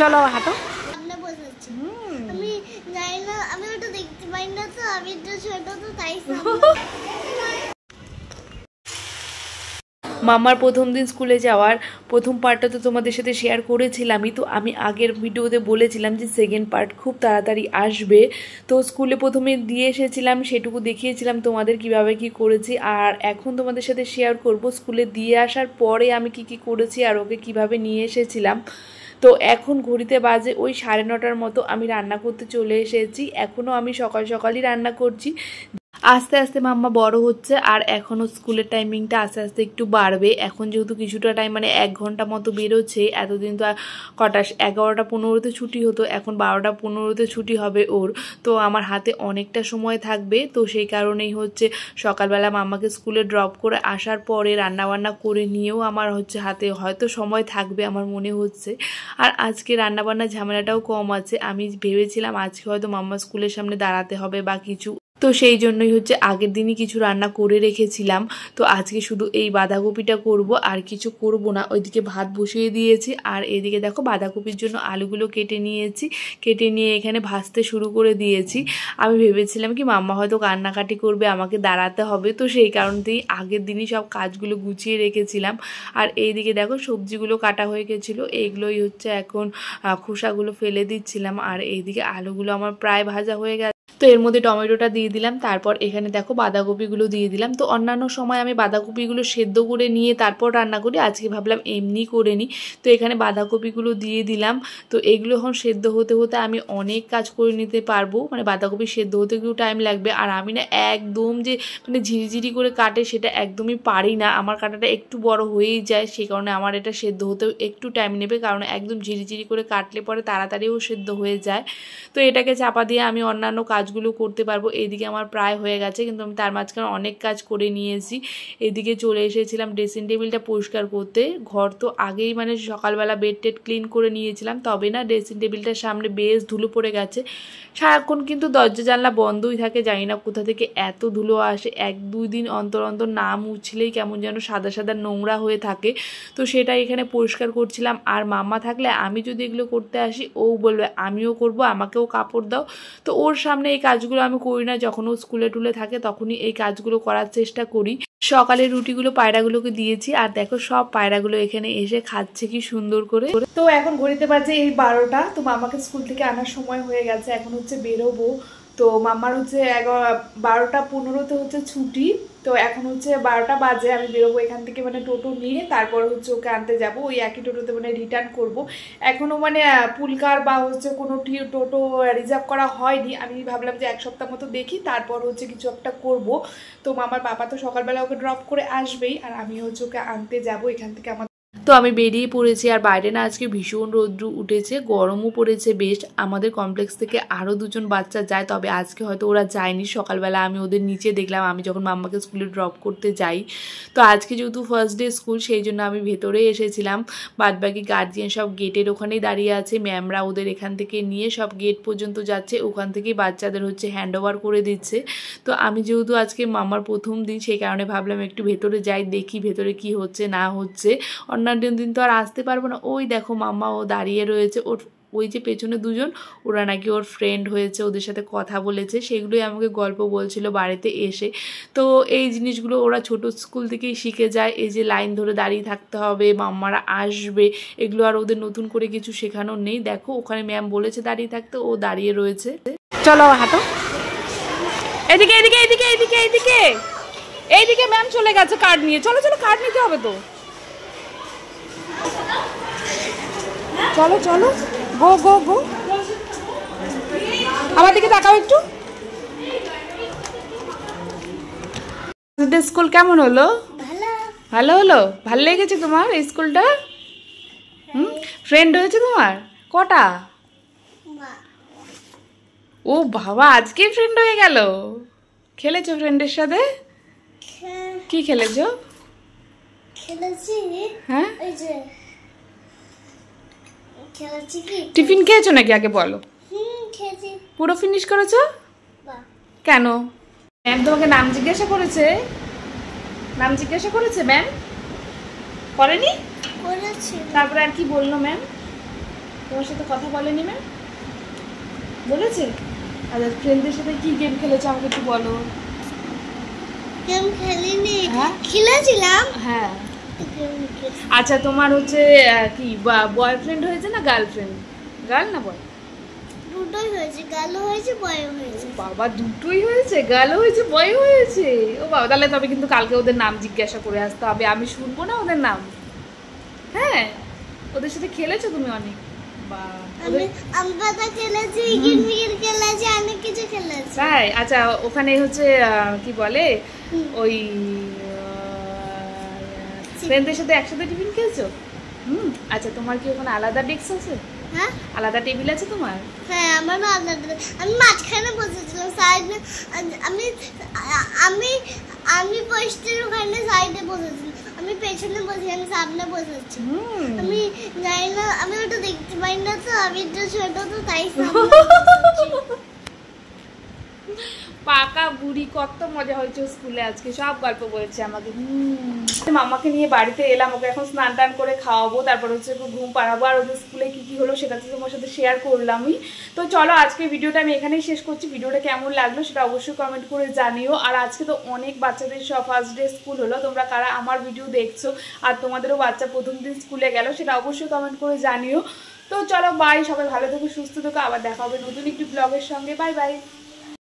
চলো হাঁটো। আমি যাই না, আমি ওটা দেখতে পাই না, তো আমি তো ছোট, তো তাই মামার প্রথম দিন স্কুলে যাওয়ার প্রথম পার্টটা তো তোমাদের সাথে শেয়ার করেছিলামই। তো আমি আগের ভিডিওতে বলেছিলাম যে সেকেন্ড পার্ট খুব তাড়াতাড়ি আসবে। তো স্কুলে প্রথমে দিয়ে এসেছিলাম, সেটুকু দেখিয়েছিলাম তোমাদের কিভাবে কি করেছি। আর এখন তোমাদের সাথে শেয়ার করব স্কুলে দিয়ে আসার পরে আমি কি করেছি আর ওকে কিভাবে নিয়ে এসেছিলাম। তো এখন ঘড়িতে বাজে ওই 9:30টার মতো, আমি রান্না করতে চলে এসেছি। এখনও আমি সকাল সকালই রান্না করছি। আস্তে আস্তে মাম্মা বড় হচ্ছে আর এখনও স্কুলের টাইমিংটা আস্তে আস্তে একটু বাড়বে। এখন যেহেতু কিছুটা টাইম মানে 1 ঘন্টা মতো বেরোচ্ছে, এতদিন তো কটা 11টা 15তে ছুটি হতো, এখন 12টা 15তে ছুটি হবে ওর। তো আমার হাতে অনেকটা সময় থাকবে, তো সেই কারণেই হচ্ছে সকালবেলা মাম্মাকে স্কুলে ড্রপ করে আসার পরে রান্নাবান্না করে নিয়েও আমার হচ্ছে হাতে হয়তো সময় থাকবে আমার মনে হচ্ছে। আর আজকে রান্নাবান্নার ঝামেলাটাও কম আছে। আমি ভেবেছিলাম আজকে হয়তো মাম্মা স্কুলের সামনে দাঁড়াতে হবে বা কিছু, তো সেই জন্যই হচ্ছে আগের দিনই কিছু রান্না করে রেখেছিলাম। তো আজকে শুধু এই বাঁধাকপিটা করব, আর কিছু করব না। ওইদিকে ভাত বসিয়ে দিয়েছি আর এদিকে দেখো বাঁধাকপির জন্য আলুগুলো কেটে নিয়েছি, কেটে নিয়ে এখানে ভাজতে শুরু করে দিয়েছি। আমি ভেবেছিলাম কি মাম্মা হয়তো কান্নাকাটি করবে, আমাকে দাঁড়াতে হবে, তো সেই কারণেই আগের দিনই সব কাজগুলো গুছিয়ে রেখেছিলাম। আর এইদিকে দেখো সবজিগুলো কাটা হয়ে গেছিলো, এইগুলোই হচ্ছে এখন খোসাগুলো ফেলে দিচ্ছিলাম। আর এইদিকে আলুগুলো আমার প্রায় ভাজা হয়ে গেছে, তো এর মধ্যে টমেটোটা দিয়ে দিলাম। তারপর এখানে দেখো বাঁধাকপিগুলো দিয়ে দিলাম। তো অন্যান্য সময় আমি বাঁধাকপিগুলো সেদ্ধ করে নিয়ে তারপর রান্না করি, আজকে ভাবলাম এমনি করে নিই। তো এখানে বাঁধাকপিগুলো দিয়ে দিলাম। তো এগুলো এখন সেদ্ধ হতে হতে আমি অনেক কাজ করে নিতে পারবো, মানে বাঁধাকপি সেদ্ধ হতে একটু টাইম লাগবে। আর আমি না একদম যে মানে ঝিরিঝিরি করে কাটে সেটা একদমই পারি না, আমার কাটাটা একটু বড় হয়েই যায়, সেই কারণে আমার এটা সেদ্ধ হতেও একটু টাইম নেবে, কারণ একদম ঝিরিঝিরি করে কাটলে পরে তাড়াতাড়িও সেদ্ধ হয়ে যায়। তো এটাকে চাপা দিয়ে আমি অন্যান্য কাজগুলো করতে পারবো। এইদিকে আমার প্রায় হয়ে গেছে, কিন্তু আমি তার মাঝখানে অনেক কাজ করে নিয়েছি। এদিকে চলে এসেছিলাম ড্রেসিং টেবিলটা পরিষ্কার করতে। ঘর তো আগেই মানে সকালবেলা বেড টেড ক্লিন করে নিয়েছিলাম, তবে না ড্রেসিং টেবিলটার সামনে বেশ ধুলো পড়ে গেছে। সারাক্ষণ কিন্তু দরজা জানলা বন্ধই থাকে, জানি না কোথা থেকে এত ধুলো আসে। 1-2 দিন অন্তর অন্তর না মুছলেই কেমন যেন সাদা সাদা নোংরা হয়ে থাকে। তো সেটা এখানে পরিষ্কার করছিলাম। আর মাম্মা থাকলে আমি যদি এগুলো করতে আসি, ও বলবে আমিও করব, আমাকেও কাপড় দাও। তো ওর সামনে এই কাজগুলো আমি করি না, যখন ও স্কুলে টুলে থাকে তখনই এই কাজগুলো করার চেষ্টা করি। সকালে রুটিগুলো পায়রাগুলোকে দিয়েছি, আর দেখো সব পায়রাগুলো এখানে এসে খাচ্ছে কি সুন্দর করে। তো এখন ঘড়িতে বাজে এই 12টা। তো মামাকে স্কুল থেকে আনার সময় হয়ে গেছে, এখন হচ্ছে বেরোবো। তো মামার হচ্ছে 12টা 15তে হচ্ছে ছুটি। তো এখন হচ্ছে 12টা বাজে, আমি বেরোবো এখান থেকে মানে টোটো নিয়ে, তারপর হচ্ছে ওকে আনতে যাব। ওই একই টোটোতে মানে রিটার্ন করব। এখনও মানে পুলকার বা হচ্ছে কোনো টোটো রিজার্ভ করা হয়নি। আমি ভাবলাম যে 1 সপ্তাহ মতো দেখি, তারপর হচ্ছে কিছু একটা করব। তো মামার বাবা তো সকালবেলা ওকে ড্রপ করে আসবেই, আর আমি হচ্ছে ওকে আনতে যাব এখান থেকে। তো আমি বেরিয়ে পড়েছি। আর বাইরে না আজকে ভীষণ রৌদ্র উঠেছে, গরমও পড়েছে বেশ। আমাদের কমপ্লেক্স থেকে আরও 2জন বাচ্চা যায়, তবে আজকে হয়তো ওরা যায়নি। সকালবেলা আমি ওদের নিচে দেখলাম, আমি যখন মাম্মাকে স্কুলে ড্রপ করতে যাই। তো আজকে যেহেতু ফার্স্ট ডে স্কুল, সেই জন্য আমি ভেতরে এসেছিলাম। বাদবাকি গার্জিয়ান সব গেটের ওখানেই দাঁড়িয়ে আছে, ম্যামরা ওদের এখান থেকে নিয়ে সব গেট পর্যন্ত যাচ্ছে, ওখান থেকেই বাচ্চাদের হচ্ছে হ্যান্ড ওভার করে দিচ্ছে। তো আমি যেহেতু আজকে মামার প্রথম দিন, সেই কারণে ভাবলাম একটু ভেতরে যাই, দেখি ভেতরে কি হচ্ছে না হচ্ছে। অন্যান্য দিন তো আর আসতে পারবো না। ওই দেখো মাম্মা ও দাঁড়িয়ে রয়েছে, ওর ওই যে পেছনে 2জন, ওরা নাকি ওর ফ্রেন্ড হয়েছে, ওদের সাথে কথা বলেছে, সেগুলোই আমাকে গল্প বলছিল বাড়িতে এসে। তো এই জিনিসগুলো ওরা ছোট স্কুল থেকেই শিখে যায়, এই যে লাইন ধরে দাঁড়িয়ে থাকতে হবে, মাম্মারা আসবে, এগুলো আর ওদের নতুন করে কিছু শেখানোর নেই। দেখো ওখানে ম্যাম বলেছে দাঁড়িয়ে থাকতে, ও দাঁড়িয়ে রয়েছে। চলো হাঁটো, এদিকে এদিকে এদিকে এদিকে এদিকে এইদিকে ম্যাম চলে গেছে কার্ড নিয়ে। চলো চলো, কার্ড নিতে হবে তো। চলো চলো, গো গো গো। আমার দিকে তাকাও একটু। স্কুল কেমন হলো? ভালো হলো? ভালো লেগেছে তোমার এই স্কুলটা? ফ্রেন্ড হয়েছে তোমার কটা? ও বাবা, আজকে ফ্রেন্ড হয়ে গেল। খেলেছো ফ্রেন্ডের সাথে? কি খেলেছো? হ্যাঁ, টিফিন খেয়েছো নাকি আগে বলো? পুরো ফিনিশ করেছো? কেন? ম্যাম তোমাকে নাম জিজ্ঞাসা করেছে? নাম জিজ্ঞাসা করেছে ম্যাম? করেনি? তারপরে আর কি বললো ম্যাম? তোমার সাথে কথা বলেনি ম্যাম? বলেছে? আচ্ছা, ফ্রেন্ডদের সাথে কি গেম খেলেছো আমাকে একটু বলো। গেম খেলিনি, হ্যাঁ খেলেছিলাম। হ্যাঁ। আচ্ছা, তোমার হচ্ছে কি বয়ফ্রেন্ড হয়েছে না গার্লফ্রেন্ড? গার্ল না বয়? দুটোই হয়েছে, গার্লও হয়েছে বয়ও হয়েছে। বাবা, দুটোই হয়েছে, গার্লও হয়েছে বয় হয়েছে। ও বাবা, তাহলে তবে কিন্তু কালকে ওদের নাম জিজ্ঞাসা করে আসতে হবে, আমি শুনবো না ওদের নাম। হ্যাঁ, ওদের সাথে খেলেছো তুমি অনেক? আমি আমপাতা খেলেছি, ইগির মিগির খেলেছি, অনেক কিছু খেলেছি। তাই? আচ্ছা, ওখানে হচ্ছে কি বলে ওই ফ্রেন্ডদের সাথে একসাথে টিফিন খেয়েছো? আচ্ছা, তোমার কি ওখানে আলাদা ডেস্ক আছে? হ্যাঁ, আলাদা টেবিল আছে তোমার? হ্যাঁ, আমারও আলাদা। আমি মাঝখানে বসেছিলাম, সাইডে। আমি আমি আমি পোস্টের ওখানে সাইডে বসেছিলাম। আমি পেছনে বসে, আমি সামনে বসেছি। আমি জানি না, আমি ওটা দেখতে পাই না তো, আমি একটু ছোট তো, তাই সামনে বসেছি। পাকা বুড়ি, কত মজা হয়েছে স্কুলে আজকে, সব গল্প বলেছে আমাকে। মামাকে নিয়ে বাড়িতে এলাম, ওকে এখন স্নান টান করে খাওয়াবো, তারপর হচ্ছে ঘুম পাড়াবো, আর ওদের স্কুলে কি কি হলো সেটা তো তোমার সাথে শেয়ার করলামই। তো চলো, আজকে ভিডিওটা আমি এখানেই শেষ করছি। ভিডিওটা কেমন লাগলো সেটা অবশ্যই কমেন্ট করে জানিও। আর আজকে তো অনেক বাচ্চাদের সব ফার্স্ট ডে স্কুল হলো, তোমরা কারা আমার ভিডিও দেখছো আর তোমাদেরও বাচ্চা প্রথম দিন স্কুলে গেল সেটা অবশ্যই কমেন্ট করে জানিও। তো চলো, বাই, সবাই ভালো থেকো, সুস্থ থেকো, আবার দেখা হবে নতুন একটি ব্লগের সঙ্গে। Bye bye.